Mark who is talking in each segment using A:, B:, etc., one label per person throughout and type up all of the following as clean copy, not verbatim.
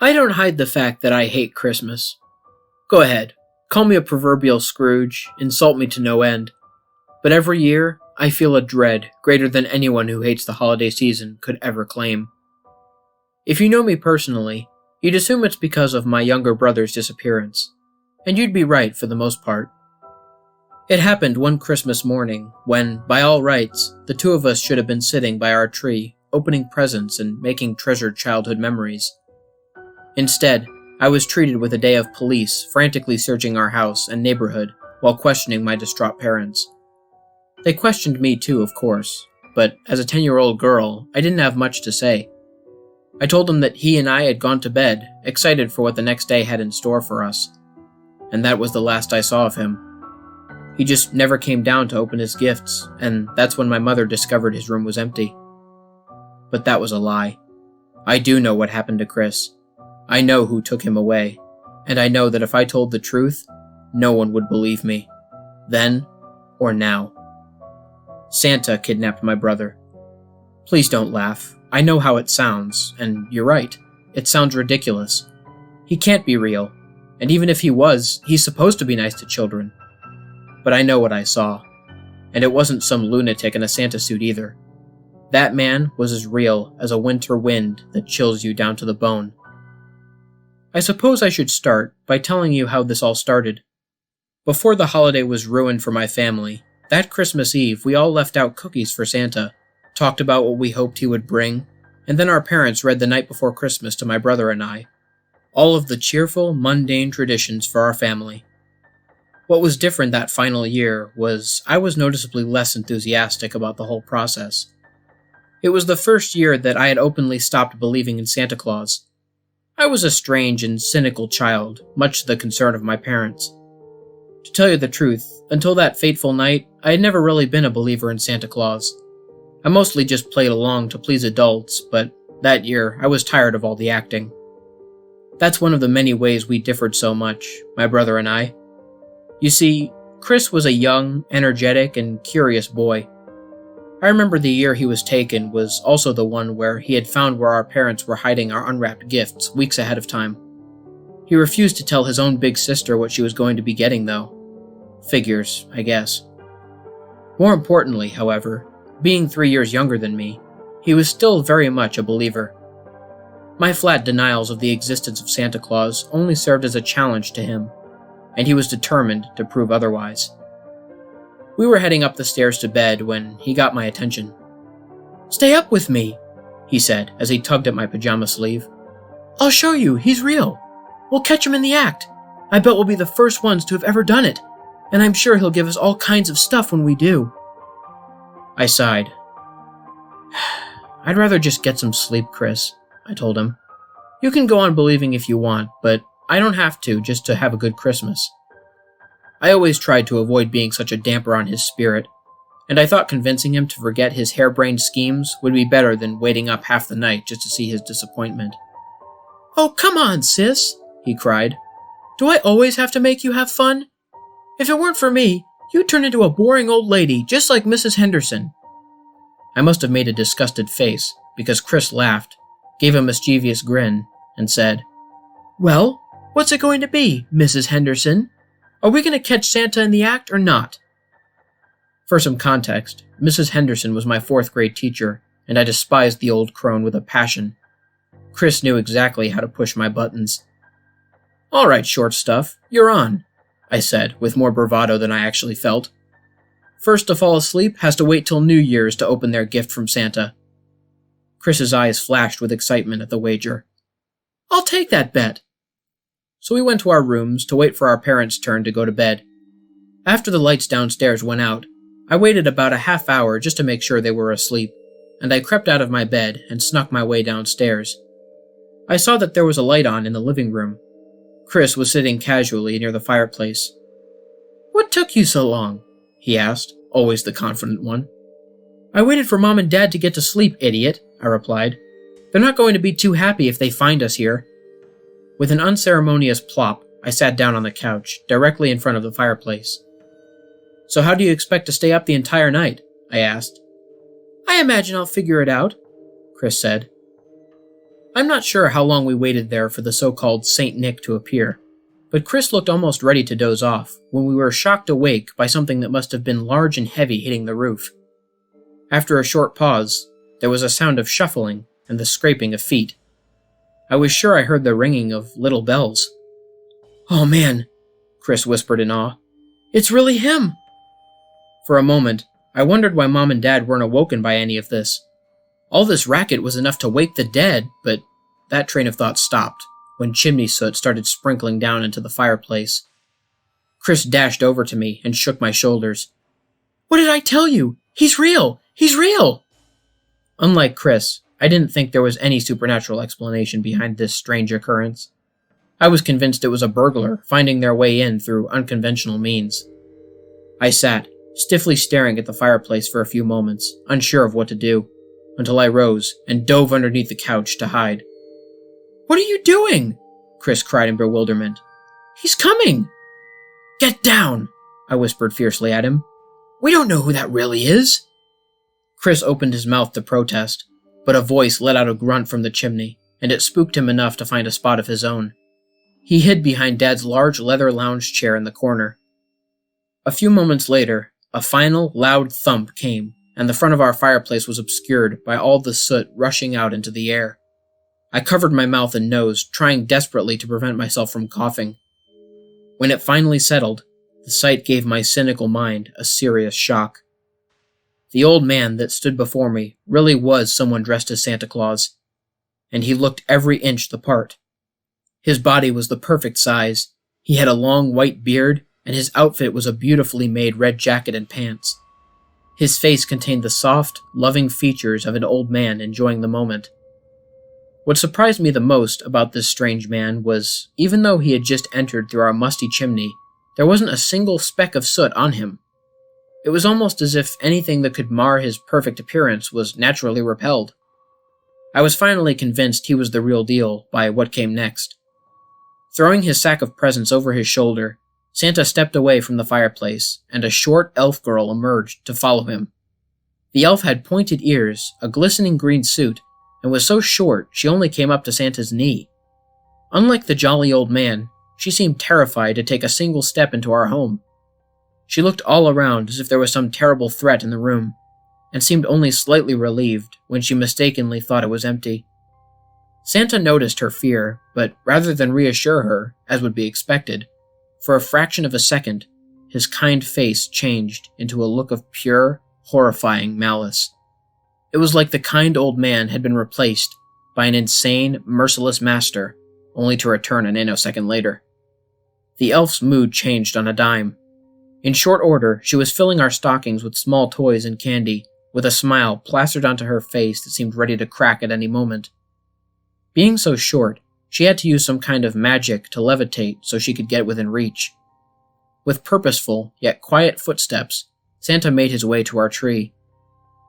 A: I don't hide the fact that I hate Christmas. Go ahead, call me a proverbial Scrooge, insult me to no end. But every year, I feel a dread greater than anyone who hates the holiday season could ever claim. If you know me personally, you'd assume it's because of my younger brother's disappearance, and you'd be right for the most part. It happened one Christmas morning when, by all rights, the two of us should have been sitting by our tree, opening presents and making treasured childhood memories. Instead, I was treated with a day of police frantically searching our house and neighborhood while questioning my distraught parents. They questioned me too, of course, but as a 10-year-old girl, I didn't have much to say. I told them that he and I had gone to bed, excited for what the next day had in store for us. And that was the last I saw of him. He just never came down to open his gifts, and that's when my mother discovered his room was empty. But that was a lie. I do know what happened to Chris. I know who took him away, and I know that if I told the truth, no one would believe me. Then, or now. Santa kidnapped my brother. Please don't laugh. I know how it sounds, and you're right. It sounds ridiculous. He can't be real, and even if he was, he's supposed to be nice to children. But I know what I saw, and it wasn't some lunatic in a Santa suit either. That man was as real as a winter wind that chills you down to the bone. I suppose I should start by telling you how this all started. Before the holiday was ruined for my family, that Christmas Eve we all left out cookies for Santa, talked about what we hoped he would bring, and then our parents read The Night Before Christmas to my brother and I. All of the cheerful, mundane traditions for our family. What was different that final year was I was noticeably less enthusiastic about the whole process. It was the first year that I had openly stopped believing in Santa Claus. I was a strange and cynical child, much to the concern of my parents. To tell you the truth, until that fateful night, I had never really been a believer in Santa Claus. I mostly just played along to please adults, but that year I was tired of all the acting. That's one of the many ways we differed so much, my brother and I. You see, Chris was a young, energetic, and curious boy. I remember the year he was taken was also the one where he had found where our parents were hiding our unwrapped gifts weeks ahead of time. He refused to tell his own big sister what she was going to be getting, though. Figures, I guess. More importantly, however, being 3 years younger than me, he was still very much a believer. My flat denials of the existence of Santa Claus only served as a challenge to him, and he was determined to prove otherwise. We were heading up the stairs to bed when he got my attention. "Stay up with me," he said as he tugged at my pajama sleeve. "I'll show you, he's real. We'll catch him in the act. I bet we'll be the first ones to have ever done it, and I'm sure he'll give us all kinds of stuff when we do." I sighed. "I'd rather just get some sleep, Chris," I told him. "You can go on believing if you want, but I don't have to just to have a good Christmas." I always tried to avoid being such a damper on his spirit, and I thought convincing him to forget his harebrained schemes would be better than waiting up half the night just to see his disappointment. "Oh, come on, sis," he cried. "Do I always have to make you have fun? If it weren't for me, you'd turn into a boring old lady just like Mrs. Henderson." I must have made a disgusted face, because Chris laughed, gave a mischievous grin, and said, "Well, what's it going to be, Mrs. Henderson? Are we going to catch Santa in the act or not?" For some context, Mrs. Henderson was my 4th grade teacher, and I despised the old crone with a passion. Chris knew exactly how to push my buttons. "All right, short stuff, you're on," I said, with more bravado than I actually felt. "First to fall asleep has to wait till New Year's to open their gift from Santa." Chris's eyes flashed with excitement at the wager. "I'll take that bet." So we went to our rooms to wait for our parents' turn to go to bed. After the lights downstairs went out, I waited about a half hour just to make sure they were asleep, and I crept out of my bed and snuck my way downstairs. I saw that there was a light on in the living room. Chris was sitting casually near the fireplace. "What took you so long?" he asked, always the confident one. "I waited for Mom and Dad to get to sleep, idiot," I replied. "They're not going to be too happy if they find us here." With an unceremonious plop, I sat down on the couch, directly in front of the fireplace. "So how do you expect to stay up the entire night?" I asked. "I imagine I'll figure it out," Chris said. I'm not sure how long we waited there for the so-called Saint Nick to appear, but Chris looked almost ready to doze off when we were shocked awake by something that must have been large and heavy hitting the roof. After a short pause, there was a sound of shuffling and the scraping of feet. I was sure I heard the ringing of little bells. "Oh man," Chris whispered in awe. "It's really him!" For a moment, I wondered why Mom and Dad weren't awoken by any of this. All this racket was enough to wake the dead, but that train of thought stopped when chimney soot started sprinkling down into the fireplace. Chris dashed over to me and shook my shoulders. "What did I tell you? He's real! He's real!" Unlike Chris, I didn't think there was any supernatural explanation behind this strange occurrence. I was convinced it was a burglar finding their way in through unconventional means. I sat, stiffly staring at the fireplace for a few moments, unsure of what to do, until I rose and dove underneath the couch to hide. "What are you doing?" Chris cried in bewilderment. "He's coming!" "Get down!" I whispered fiercely at him. "We don't know who that really is!" Chris opened his mouth to protest, but a voice let out a grunt from the chimney, and it spooked him enough to find a spot of his own. He hid behind Dad's large leather lounge chair in the corner. A few moments later, a final, loud thump came, and the front of our fireplace was obscured by all the soot rushing out into the air. I covered my mouth and nose, trying desperately to prevent myself from coughing. When it finally settled, the sight gave my cynical mind a serious shock. The old man that stood before me really was someone dressed as Santa Claus, and he looked every inch the part. His body was the perfect size, he had a long white beard, and his outfit was a beautifully made red jacket and pants. His face contained the soft, loving features of an old man enjoying the moment. What surprised me the most about this strange man was, even though he had just entered through our musty chimney, there wasn't a single speck of soot on him. It was almost as if anything that could mar his perfect appearance was naturally repelled. I was finally convinced he was the real deal by what came next. Throwing his sack of presents over his shoulder, Santa stepped away from the fireplace, and a short elf girl emerged to follow him. The elf had pointed ears, a glistening green suit, and was so short she only came up to Santa's knee. Unlike the jolly old man, she seemed terrified to take a single step into our home. She looked all around as if there was some terrible threat in the room, and seemed only slightly relieved when she mistakenly thought it was empty. Santa noticed her fear, but rather than reassure her, as would be expected, for a fraction of a second, his kind face changed into a look of pure, horrifying malice. It was like the kind old man had been replaced by an insane, merciless master, only to return a nanosecond later. The elf's mood changed on a dime. In short order, she was filling our stockings with small toys and candy, with a smile plastered onto her face that seemed ready to crack at any moment. Being so short, she had to use some kind of magic to levitate so she could get within reach. With purposeful, yet quiet footsteps, Santa made his way to our tree.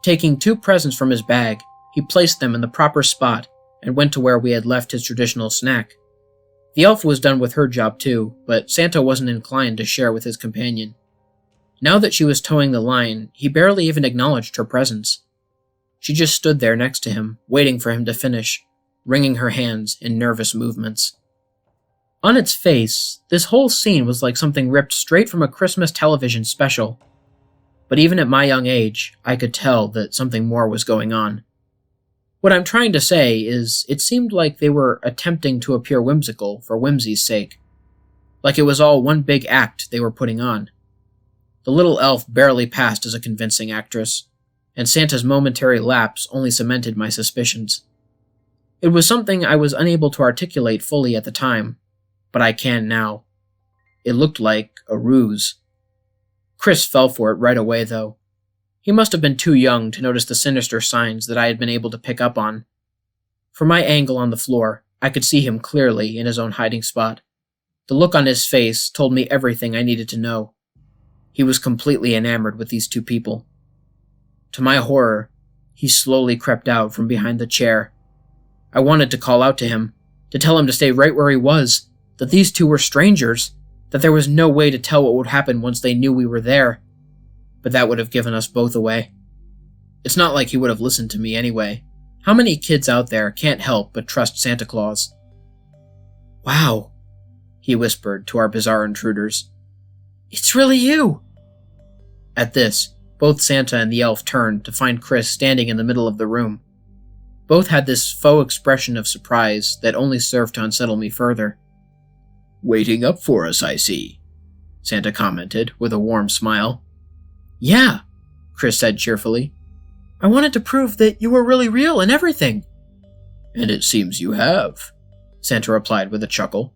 A: Taking 2 presents from his bag, he placed them in the proper spot and went to where we had left his traditional snack. The elf was done with her job too, but Santa wasn't inclined to share with his companion. Now that she was towing the line, he barely even acknowledged her presence. She just stood there next to him, waiting for him to finish, wringing her hands in nervous movements. On its face, this whole scene was like something ripped straight from a Christmas television special. But even at my young age, I could tell that something more was going on. What I'm trying to say is, it seemed like they were attempting to appear whimsical for whimsy's sake. Like it was all one big act they were putting on. The little elf barely passed as a convincing actress, and Santa's momentary lapse only cemented my suspicions. It was something I was unable to articulate fully at the time, but I can now. It looked like a ruse. Chris fell for it right away, though. He must have been too young to notice the sinister signs that I had been able to pick up on. From my angle on the floor, I could see him clearly in his own hiding spot. The look on his face told me everything I needed to know. He was completely enamored with these 2 people. To my horror, he slowly crept out from behind the chair. I wanted to call out to him, to tell him to stay right where he was, that these 2 were strangers, that there was no way to tell what would happen once they knew we were there. But that would have given us both away. It's not like he would have listened to me anyway. How many kids out there can't help but trust Santa Claus? "Wow," he whispered to our bizarre intruders. "It's really you!" At this, both Santa and the elf turned to find Chris standing in the middle of the room. Both had this faux expression of surprise that only served to unsettle me further. "Waiting up for us, I see," Santa commented with a warm smile. "Yeah," Chris said cheerfully. "I wanted to prove that you were really real and everything." "And it seems you have," Santa replied with a chuckle.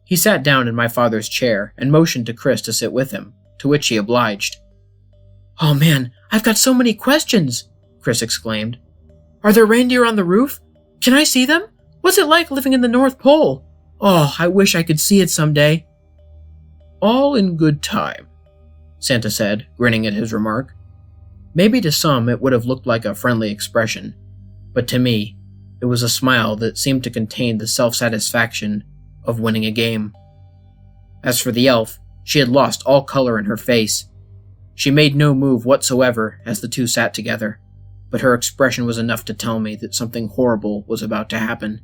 A: He sat down in my father's chair and motioned to Chris to sit with him, to which he obliged. "Oh man, I've got so many questions," Chris exclaimed. "Are there reindeer on the roof? Can I see them? What's it like living in the North Pole? Oh, I wish I could see it someday." "All in good time," Santa said, grinning at his remark. Maybe to some it would have looked like a friendly expression, but to me, it was a smile that seemed to contain the self-satisfaction of winning a game. As for the elf, she had lost all color in her face. She made no move whatsoever as the two sat together, but her expression was enough to tell me that something horrible was about to happen.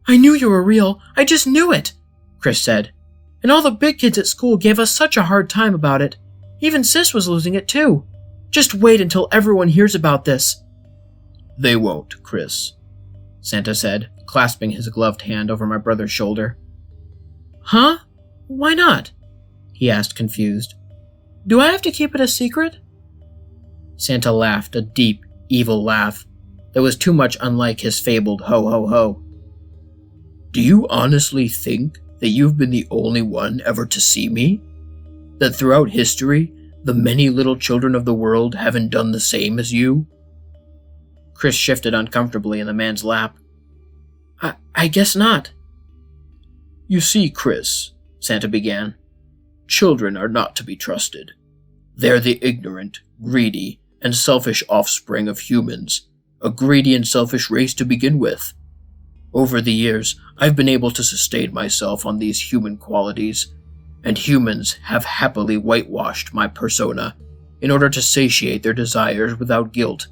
A: "I knew you were real, I just knew it," Chris said. "And all the big kids at school gave us such a hard time about it. Even Sis was losing it too. Just wait until everyone hears about this." "They won't, Chris," Santa said, clasping his gloved hand over my brother's shoulder. "Huh? Why not?" he asked, confused. "Do I have to keep it a secret?" Santa laughed, a deep, evil laugh that was too much unlike his fabled ho-ho-ho. "Do you honestly think that you've been the only one ever to see me? That throughout history, the many little children of the world haven't done the same as you?" Chris shifted uncomfortably in the man's lap. I guess not." "You see, Chris," Santa began, "children are not to be trusted. They're the ignorant, greedy, and selfish offspring of humans, a greedy and selfish race to begin with. Over the years, I've been able to sustain myself on these human qualities, and humans have happily whitewashed my persona in order to satiate their desires without guilt.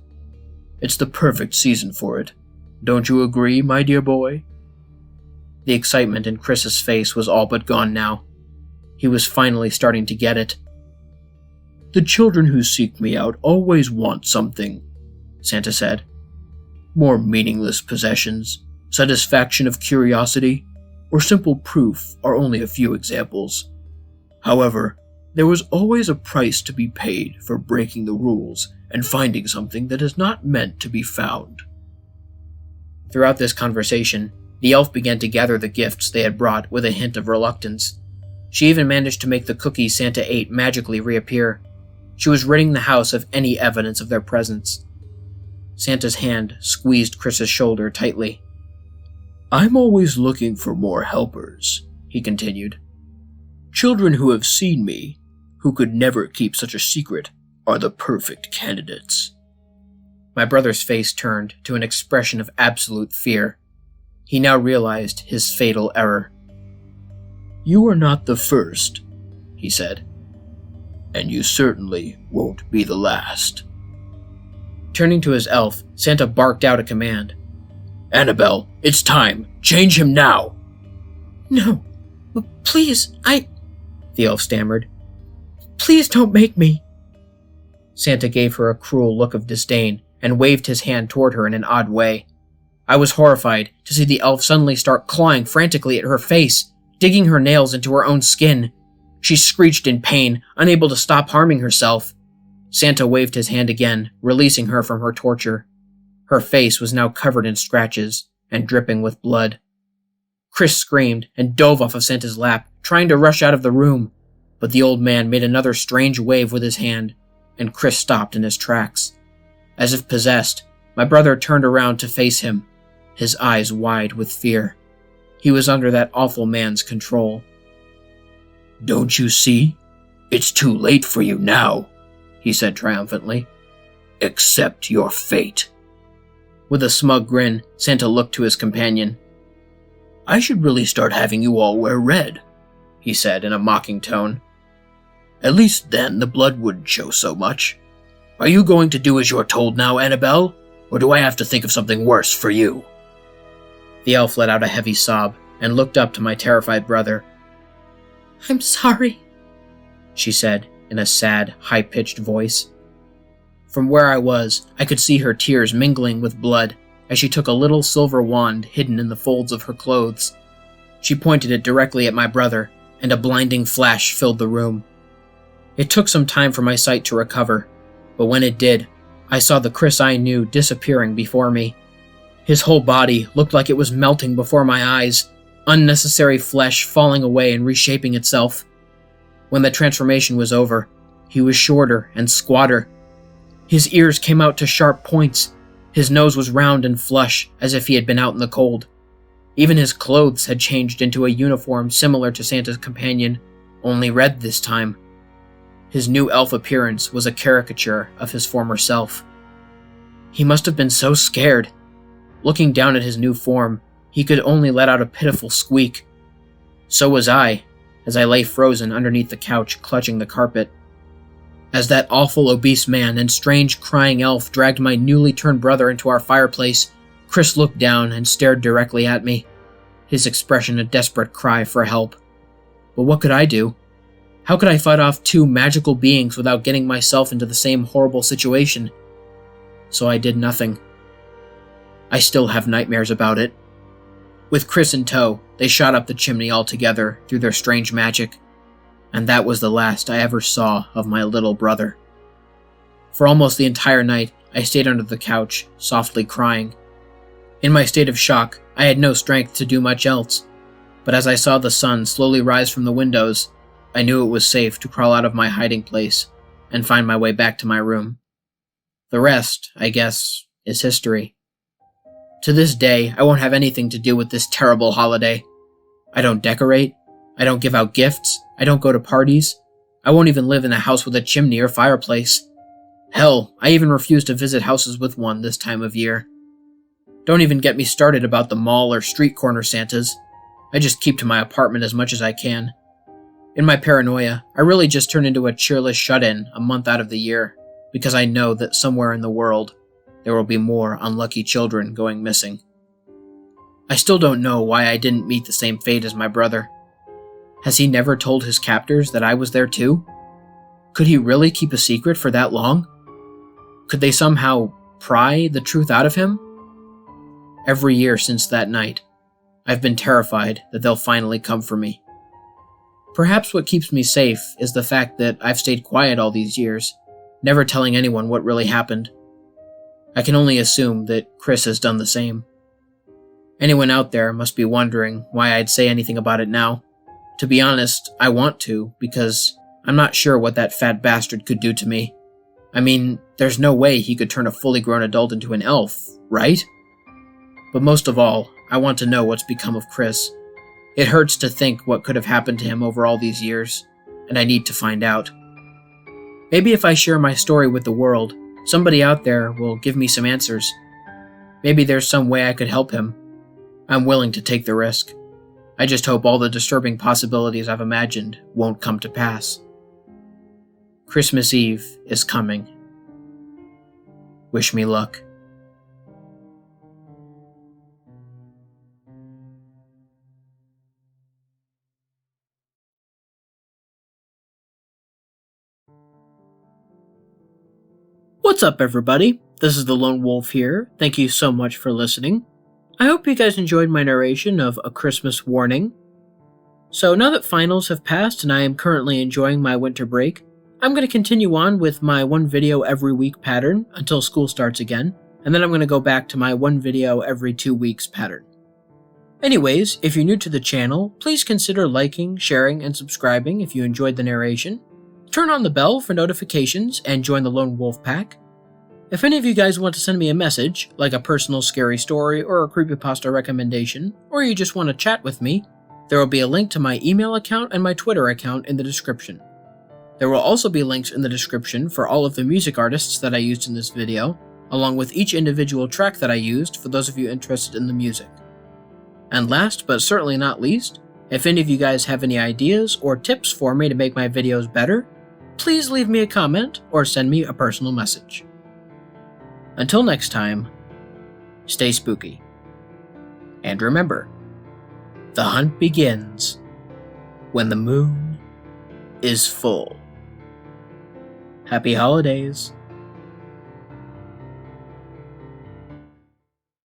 A: It's the perfect season for it. Don't you agree, my dear boy?" The excitement in Chris's face was all but gone now. He was finally starting to get it. "The children who seek me out always want something," Santa said. "More meaningless possessions, satisfaction of curiosity, or simple proof are only a few examples. However, there was always a price to be paid for breaking the rules and finding something that is not meant to be found." Throughout this conversation, the elf began to gather the gifts they had brought with a hint of reluctance. She even managed to make the cookies Santa ate magically reappear. She was ridding the house of any evidence of their presence. Santa's hand squeezed Chris's shoulder tightly. "I'm always looking for more helpers," he continued. "Children who have seen me, who could never keep such a secret, are the perfect candidates." My brother's face turned to an expression of absolute fear. He now realized his fatal error. "You are not the first," he said. "And you certainly won't be the last." Turning to his elf, Santa barked out a command. "Annabelle, it's time! Change him now!" "No, please, the elf stammered. "Please don't make me." Santa gave her a cruel look of disdain and waved his hand toward her in an odd way. I was horrified to see the elf suddenly start clawing frantically at her face, digging her nails into her own skin. She screeched in pain, unable to stop harming herself. Santa waved his hand again, releasing her from her torture. Her face was now covered in scratches and dripping with blood. Chris screamed and dove off of Santa's lap, trying to rush out of the room, but the old man made another strange wave with his hand, and Chris stopped in his tracks. As if possessed, my brother turned around to face him, his eyes wide with fear. He was under that awful man's control. "Don't you see? It's too late for you now," he said triumphantly. "Accept your fate." With a smug grin, Santa looked to his companion. "I should really start having you all wear red," he said in a mocking tone. "At least then the blood wouldn't show so much. Are you going to do as you're told now, Annabelle? or do I have to think of something worse for you?" The elf let out a heavy sob and looked up to my terrified brother.
B: "I'm sorry,"
A: she said in a sad, high-pitched voice. From where I was, I could see her tears mingling with blood as she took a little silver wand hidden in the folds of her clothes. She pointed it directly at my brother, and a blinding flash filled the room. It took some time for my sight to recover, but when it did, I saw the Chris I knew disappearing before me. His whole body looked like it was melting before my eyes, unnecessary flesh falling away and reshaping itself. When the transformation was over, he was shorter and squatter. His ears came out to sharp points. His nose was round and flush, as if he had been out in the cold. Even his clothes had changed into a uniform similar to Santa's companion, only red this time. His new elf appearance was a caricature of his former self. He must have been so scared. Looking down at his new form, he could only let out a pitiful squeak. So was I, as I lay frozen underneath the couch, clutching the carpet. As that awful obese man and strange crying elf dragged my newly turned brother into our fireplace, Chris looked down and stared directly at me, his expression a desperate cry for help. But what could I do? How could I fight off two magical beings without getting myself into the same horrible situation? So I did nothing. I still have nightmares about it. With Chris in tow, they shot up the chimney all together through their strange magic, and that was the last I ever saw of my little brother. For almost the entire night, I stayed under the couch, softly crying. In my state of shock, I had no strength to do much else, but as I saw the sun slowly rise from the windows, I knew it was safe to crawl out of my hiding place and find my way back to my room. The rest, I guess, is history. To this day, I won't have anything to do with this terrible holiday. I don't decorate. I don't give out gifts. I don't go to parties. I won't even live in a house with a chimney or fireplace. Hell, I even refuse to visit houses with one this time of year. Don't even get me started about the mall or street corner Santas. I just keep to my apartment as much as I can. In my paranoia, I really just turn into a cheerless shut-in a month out of the year, because I know that somewhere in the world, there will be more unlucky children going missing. I still don't know why I didn't meet the same fate as my brother. Has he never told his captors that I was there too? Could he really keep a secret for that long? Could they somehow pry the truth out of him? Every year since that night, I've been terrified that they'll finally come for me. Perhaps what keeps me safe is the fact that I've stayed quiet all these years, never telling anyone what really happened. I can only assume that Chris has done the same. Anyone out there must be wondering why I'd say anything about it now. To be honest, I want to, because I'm not sure what that fat bastard could do to me. I mean, there's no way he could turn a fully grown adult into an elf, right? But most of all, I want to know what's become of Chris. It hurts to think what could have happened to him over all these years, and I need to find out. Maybe if I share my story with the world, somebody out there will give me some answers. Maybe there's some way I could help him. I'm willing to take the risk. I just hope all the disturbing possibilities I've imagined won't come to pass. Christmas Eve is coming. Wish me luck. What's up, everybody? This is the Lone Wolf here. Thank you so much for listening. I hope you guys enjoyed my narration of A Christmas Warning. So now that finals have passed and I am currently enjoying my winter break, I'm going to continue on with my one video every week pattern until school starts again, and then I'm going to go back to my one video every 2 weeks pattern. Anyways, if you're new to the channel, please consider liking, sharing, and subscribing if you enjoyed the narration. Turn on the bell for notifications and join the Lone Wolf Pack. If any of you guys want to send me a message, like a personal scary story or a creepypasta recommendation, or you just want to chat with me, there will be a link to my email account and my Twitter account in the description. There will also be links in the description for all of the music artists that I used in this video, along with each individual track that I used for those of you interested in the music. And last but certainly not least, if any of you guys have any ideas or tips for me to make my videos better, please leave me a comment or send me a personal message. Until next time, stay spooky. And remember, the hunt begins when the moon is full. Happy holidays.